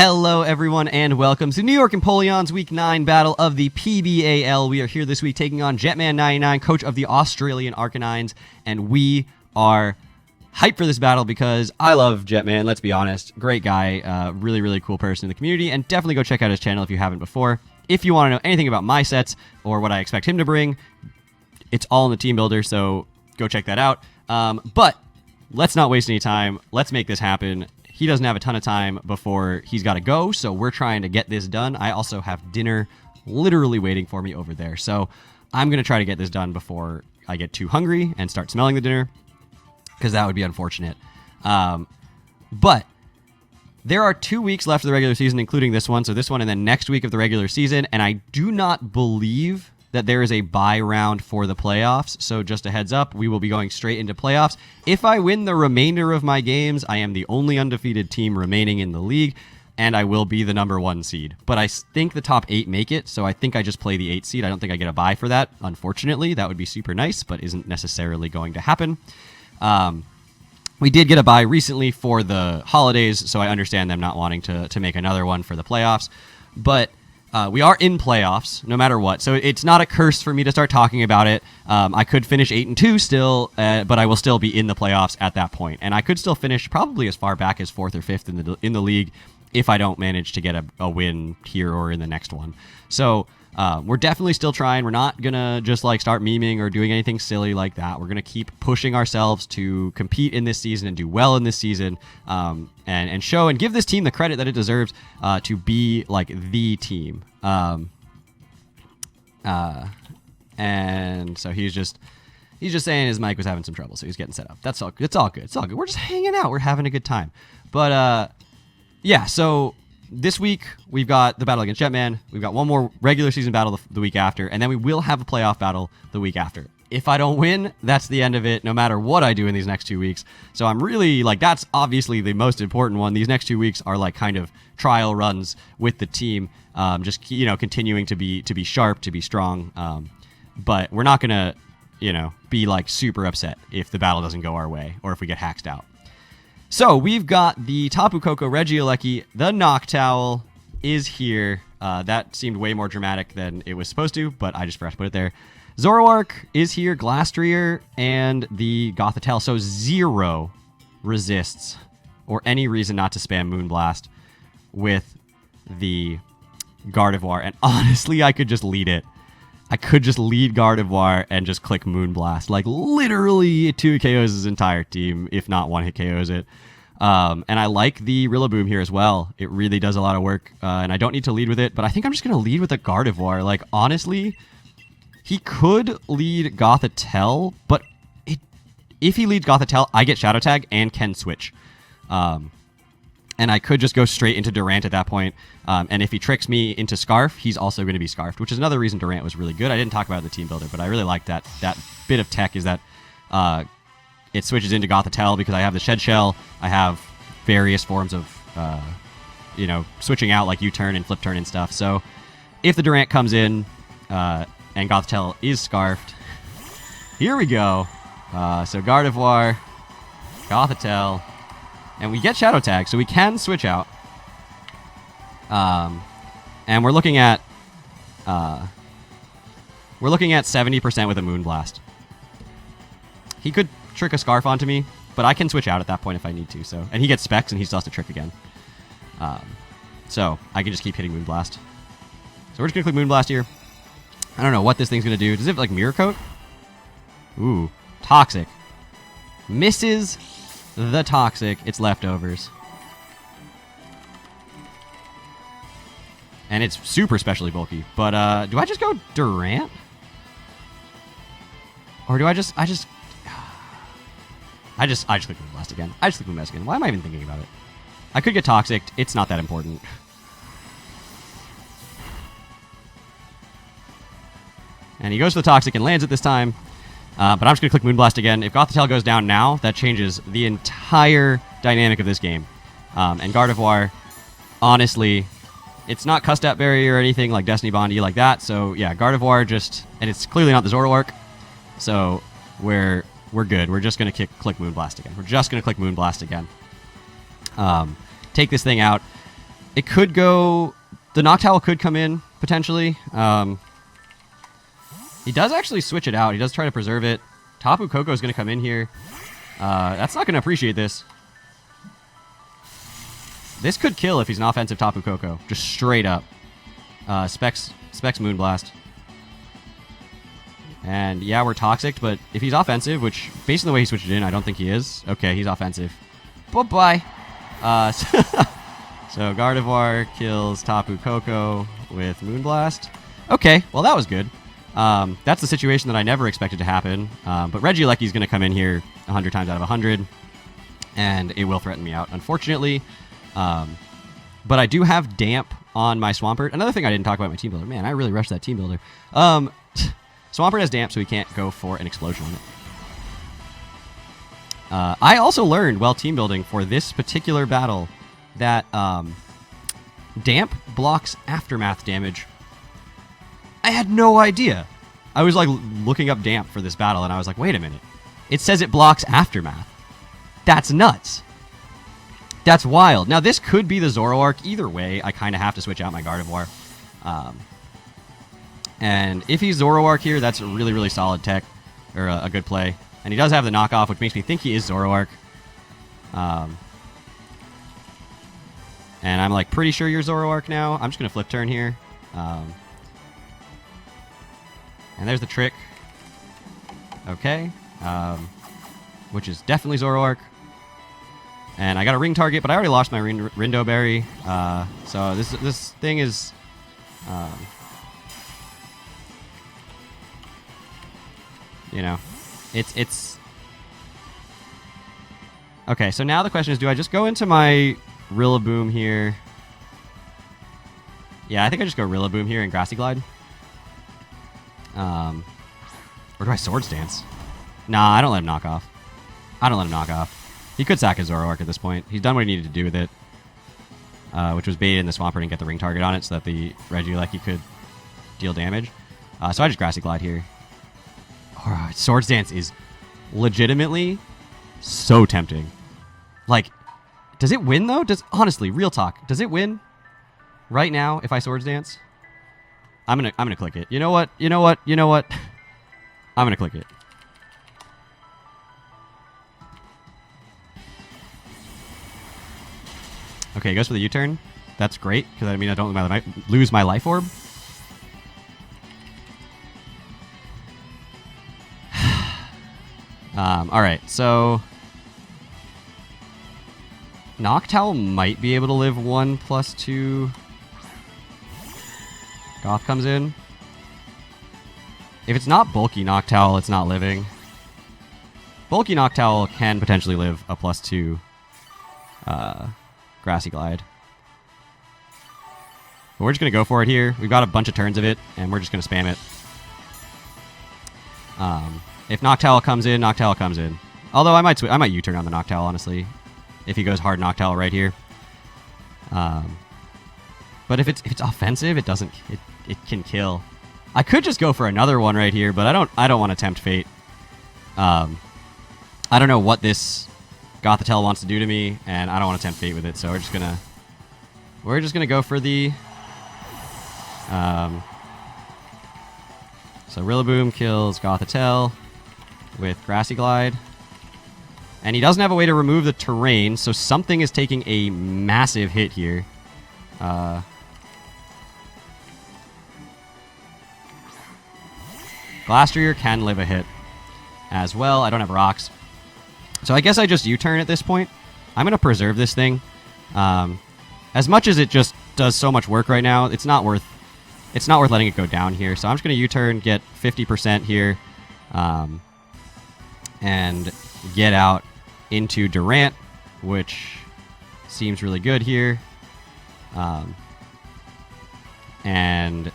Hello, everyone, and welcome to New York Empoleon's Week 9 battle of the PBAL. We are here this week taking on Jetman99, coach of the Australian Arcanines, and we are hyped for this battle because I love Jetman, let's be honest. Great guy, really, really cool person in the community, and definitely go check out his channel if you haven't before. If you want to know anything about my sets or what I expect him to bring, it's all in the team builder, so go check that out. But let's not waste any time. Let's make this happen. He doesn't have a ton of time before he's got to go, so we're trying to get this done. I also have dinner literally waiting for me over there, so I'm going to try to get this done before I get too hungry and start smelling the dinner, because that would be unfortunate. But there are 2 weeks left of the regular season, including this one, so this one and then next week of the regular season, and I do not believe that there is a bye round for the playoffs, so just a heads up, we will be going straight into playoffs. If I win the remainder of my games, I am the only undefeated team remaining in the league, and I will be the #1 seed. But I think the top 8 make it, so I think I just play the 8 seed. I don't think I get a bye for that, unfortunately. That would be super nice, but isn't necessarily going to happen. We did get a bye recently for the holidays, so I understand them not wanting to make another one for the playoffs, but we are in playoffs, no matter what. So it's not a curse for me to start talking about it. I could finish 8-2 still, but I will still be in the playoffs at that point. And I could still finish probably as far back as 4th or 5th in the league if I don't manage to get a win here or in the next one. So we're definitely still trying. We're not going to just like start memeing or doing anything silly like that. We're going to keep pushing ourselves to compete in this season and do well in this season, and show and give this team the credit that it deserves to be like the team. And so he's just saying his mic was having some trouble, so he's getting set up. That's all. It's all good. It's all good. We're just hanging out. We're having a good time. But yeah, so this week, we've got the battle against Jetman. We've got one more regular season battle the week after, and then we will have a playoff battle the week after. If I don't win, that's the end of it, no matter what I do in these next 2 weeks. So I'm really, like, that's obviously the most important one. These next 2 weeks are, like, kind of trial runs with the team, just, you know, continuing to be sharp, to be strong. But we're not going to, you know, be, like, super upset if the battle doesn't go our way or if we get hacked out. So we've got the Tapu Koko Regieleki. The Noctowl is here. That seemed way more dramatic than it was supposed to, but I just forgot to put it there. Zoroark is here, Glastrier, and the Gothitelle. So 0 resists or any reason not to spam Moonblast with the Gardevoir. And honestly, I could just lead it. I could just lead Gardevoir and just click Moonblast. Like, literally, it 2 KOs his entire team, if not 1 hit KOs it. And I like the Rillaboom here as well. It really does a lot of work, and I don't need to lead with it, but I think I'm just going to lead with a Gardevoir. Like, honestly, he could lead Gothitelle, but if he leads Gothitelle, I get Shadow Tag and can switch. And I could just go straight into Durant at that point. And if he tricks me into Scarf, he's also going to be Scarfed, which is another reason Durant was really good. I didn't talk about it in the team builder, but I really like that bit of tech is that it switches into Gothitelle because I have the Shed Shell. I have various forms of, you know, switching out like U-turn and flip turn and stuff. So if the Durant comes in and Gothitelle is Scarfed, here we go. So Gardevoir, Gothitelle, and we get Shadow Tag, so we can switch out. And we're looking at 70% with a Moonblast. He could trick a Scarf onto me, but I can switch out at that point if I need to. So, and he gets Specs, and he still has to trick again. So I can just keep hitting Moonblast. So we're just gonna click Moonblast here. I don't know what this thing's gonna do. Does it like Mirror Coat? Ooh, Toxic. Misses the Toxic. It's Leftovers. And it's super specially bulky. But do I just go Durant? Or do I just click Moonblast again. I just click Moonblast again. Why am I even thinking about it? I could get Toxic. It's not that important. And he goes for the Toxic and lands it this time. But I'm just going to click Moonblast again. If Gothitelle goes down now, that changes the entire dynamic of this game. And Gardevoir, honestly, it's not Custat Barrier or anything like Destiny Bondy like that. So yeah, Gardevoir just, and it's clearly not the Zoroark. So we're good. We're just going to click Moonblast again. Take this thing out. It could go... The Noctowl could come in, potentially. He does actually switch it out. He does try to preserve it. Tapu Koko is going to come in here. That's not going to appreciate this. This could kill if he's an offensive Tapu Koko. Just straight up. Specs Moonblast. And yeah, we're toxic, but if he's offensive, which based on the way he switched it in, I don't think he is. Okay, he's offensive. Bye-bye. So Gardevoir kills Tapu Koko with Moonblast. Okay, well that was good. That's the situation that I never expected to happen. But Regieleki's going to come in here 100 times out of 100, and it will threaten me out, unfortunately. But I do have Damp on my Swampert. Another thing I didn't talk about my Team Builder. Man, I really rushed that Team Builder. Swampert has Damp, so he can't go for an Explosion on it. I also learned while team building for this particular battle that Damp blocks Aftermath damage. I had no idea. I was like looking up Damp for this battle, and I was like, wait a minute. It says it blocks Aftermath. That's nuts. That's wild. Now, this could be the Zoroark. Either way, I kind of have to switch out my Gardevoir. And if he's Zoroark here, that's a really, really solid tech, or a good play. And he does have the knockoff, which makes me think he is Zoroark. And I'm like pretty sure you're Zoroark now. I'm just going to flip turn here. And there's the trick. Okay. Which is definitely Zoroark. And I got a ring target, but I already lost my Rindo Berry. So this thing is... you know, it's... Okay, so now the question is, do I just go into my Rillaboom here? Yeah, I think I just go Rillaboom here and Grassy Glide. Or do I Swords Dance? Nah, I don't let him knock off. I don't let him knock off. He could sack his Zoroark at this point. He's done what he needed to do with it. Which was bait in the Swampert and get the ring target on it so that the Regieleki could deal damage. So I just Grassy Glide here. Oh, Swords Dance is legitimately so tempting. Like, does it win though? Honestly, real talk, does it win right now if I Swords Dance? I'm gonna click it. You know what? I'm gonna click it. Okay, he goes for the U-turn. That's great, because I mean I don't lose my Life Orb. Alright, so... Noctowl might be able to live 1+2. Goth comes in. If it's not bulky Noctowl, it's not living. Bulky Noctowl can potentially live a +2 Grassy Glide. But we're just going to go for it here. We've got a bunch of turns of it, and we're just going to spam it. If Noctowl comes in, Noctowl comes in. Although I might U-turn on the Noctowl, honestly, if he goes hard Noctowl right here. But if it's offensive, it doesn't. It can kill. I could just go for another one right here, but I don't want to tempt fate. I don't know what this Gothitelle wants to do to me, and I don't want to tempt fate with it. So we're just gonna go for the. So Rillaboom kills Gothitelle with Grassy Glide. And he doesn't have a way to remove the terrain, so something is taking a massive hit here. Glastrier can live a hit as well. I don't have rocks. So I guess I just U-turn at this point. I'm going to preserve this thing. As much as it just does so much work right now, it's not worth letting it go down here. So I'm just going to U-turn, get 50% here, and get out into Durant, which seems really good here. And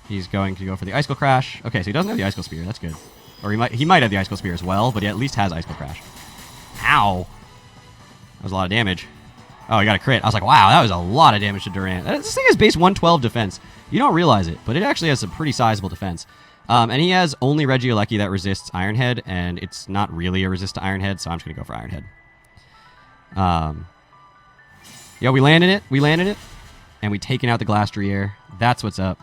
he's going to go for the Icicle Crash. Okay, so he doesn't have the Icicle Spear. That's good. Or he might have the Icicle Spear as well, but he at least has Icicle Crash. Ow! That was a lot of damage. Oh, he got a crit. I was like, wow, that was a lot of damage to Durant. This thing has base 112 defense. You don't realize it, but it actually has some pretty sizable defense. And he has only Regieleki that resists Iron Head, and it's not really a resist to Iron Head, so I'm just going to go for Iron Head. Yeah, we landed it. We landed it. And we taken out the Glastrier. That's what's up.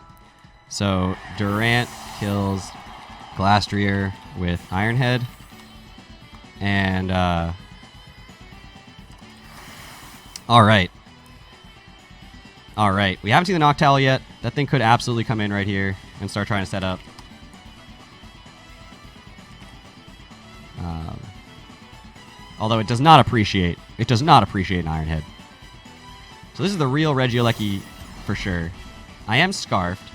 So Durant kills Glastrier with Iron Head. And, alright. Alright. We haven't seen the Noctowl yet. That thing could absolutely come in right here and start trying to set up. Although it does not appreciate an Iron Head. So this is the real Regieleki for sure. I am Scarfed.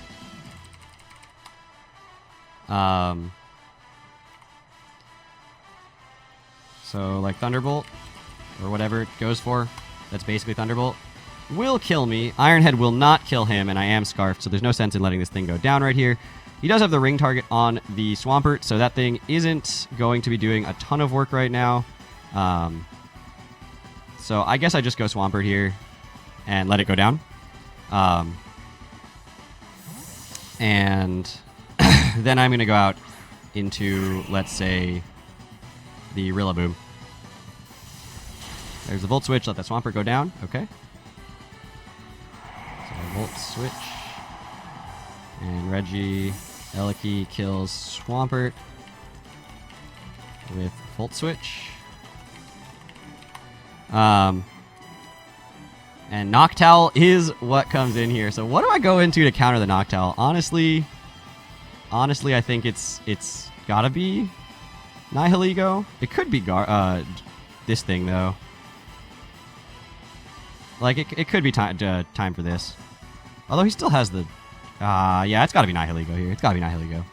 So like Thunderbolt or whatever it goes for, that's basically Thunderbolt, will kill me. Iron Head will not kill him, and I am Scarfed, so there's no sense in letting this thing go down right here. He does have the ring target on the Swampert, so that thing isn't going to be doing a ton of work right now. So I guess I just go Swampert here and let it go down. And then I'm going to go out into, let's say, the Rillaboom. There's the Volt Switch. Let that Swampert go down. Okay. So Volt Switch. And Regieleki kills Swampert with Volt Switch. And Noctowl is what comes in here. So what do I go into to counter the Noctowl? Honestly, I think it's gotta be Nihilego. It could be this thing though. Like it could be time for this. Although he still has the yeah, it's gotta be Nihilego here. It's gotta be Nihilego.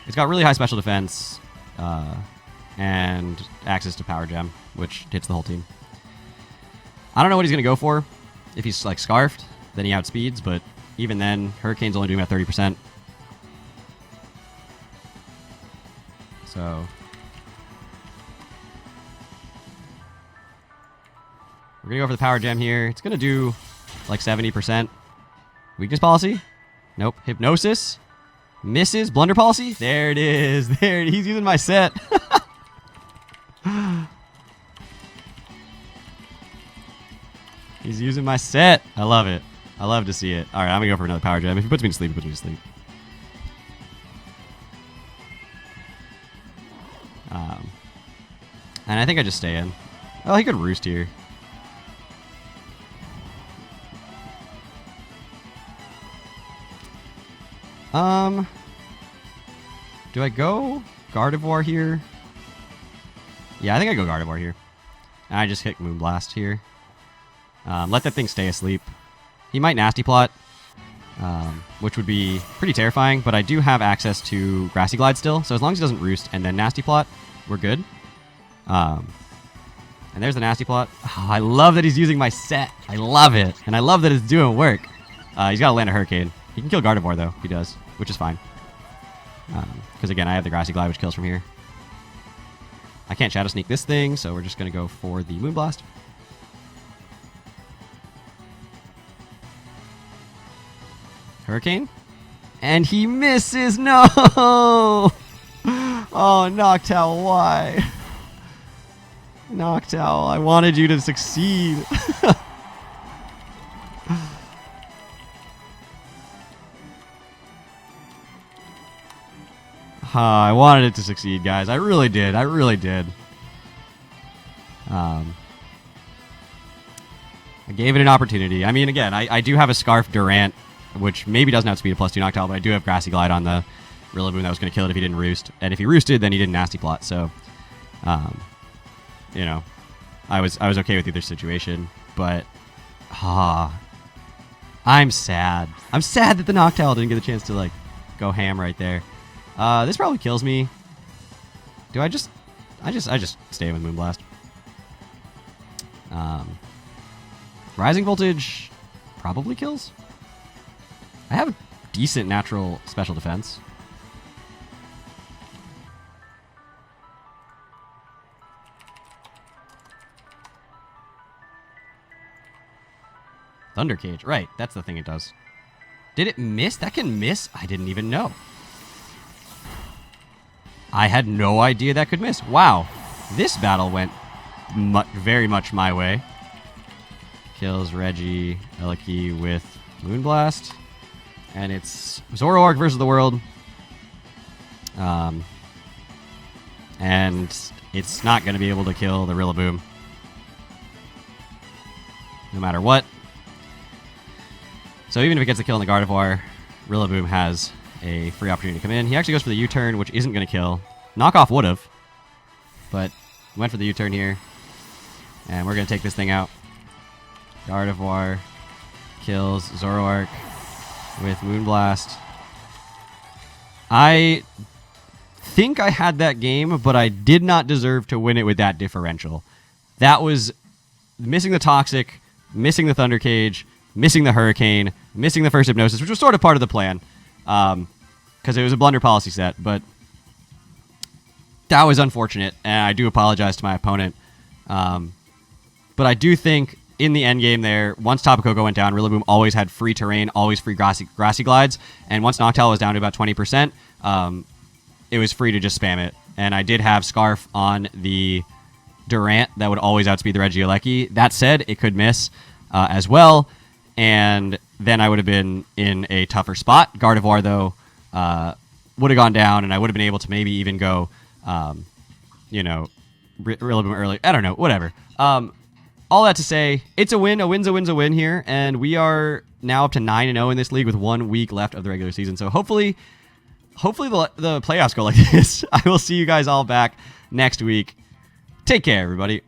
It's got really high special defense. And access to Power Gem, which hits the whole team. I don't know what he's going to go for. If he's like Scarfed, then he outspeeds, but even then, Hurricane's only doing about 30%. So we're going to go for the Power Gem here. It's going to do like 70%. Weakness Policy? Nope. Hypnosis? Misses. Blunder Policy? There it is. There. He's using my set. He's using my set. I love it. I love to see it. All right, I'm going to go for another Power Gem. If he puts me to sleep, he puts me to sleep. And I think I just stay in. Oh, he could Roost here. Do I go Gardevoir here? Yeah, I think I go Gardevoir here. And I just hit Moonblast here. Let that thing stay asleep. He might Nasty Plot, which would be pretty terrifying, but I do have access to Grassy Glide still, so as long as he doesn't Roost and then Nasty Plot, we're good. And there's the Nasty Plot. Oh, I love that he's using my set. I love it. And I love that it's doing work. He's got to land a Hurricane. He can kill Gardevoir, though, if he does, which is fine. Because, again, I have the Grassy Glide, which kills from here. I can't Shadow Sneak this thing, so we're just going to go for the Moonblast. Hurricane. And he misses! No! Oh, Noctowl, why? Noctowl, I wanted you to succeed. I wanted it to succeed, guys. I really did. I really did. I gave it an opportunity. I mean, again, I do have a Scarf Durant, which maybe doesn't have speed of +2 Noctowl, but I do have Grassy Glide on the Rillaboom that was going to kill it if he didn't Roost. And if he Roosted, then he didn't Nasty Plot. So, you know, I was okay with either situation. But, I'm sad. I'm sad that the Noctowl didn't get a chance to, like, go ham right there. This probably kills me. Do I just stay with Moonblast. Rising Voltage probably kills. I have a decent natural special defense. Thunder Cage. Right, that's the thing it does. Did it miss? That can miss? I didn't even know. I had no idea that could miss. Wow. This battle went very much my way. Kills Reggie Eliki with Moonblast. And it's Zoroark versus the world. And it's not going to be able to kill the Rillaboom. No matter what. So even if it gets a kill in the Gardevoir, Rillaboom has a free opportunity to come in. He actually goes for the U-turn, which isn't going to kill. Knockoff would have, but went for the U-turn here. And we're going to take this thing out. Gardevoir kills Zoroark with Moonblast. I think I had that game, but I did not deserve to win it with that differential. That was missing the Toxic, missing the Thunder Cage, missing the Hurricane, missing the first Hypnosis, which was sort of part of the plan, because it was a blunder policy set, but that was unfortunate, and I do apologize to my opponent. But I do think in the end game there, once Tapu Koko went down, Rillaboom always had free terrain, always free grassy glides, and once Noctowl was down to about 20%, it was free to just spam it. And I did have Scarf on the Durant that would always outspeed the Regieleki. That said, it could miss as well, and then I would have been in a tougher spot. Gardevoir, though, would have gone down, and I would have been able to maybe even go, Rillaboom early. I don't know, whatever. All that to say, it's a win. A win's a win's a win here, and we are now up to 9-0 in this league with 1 week left of the regular season. So hopefully the playoffs go like this. I will see you guys all back next week. Take care, everybody.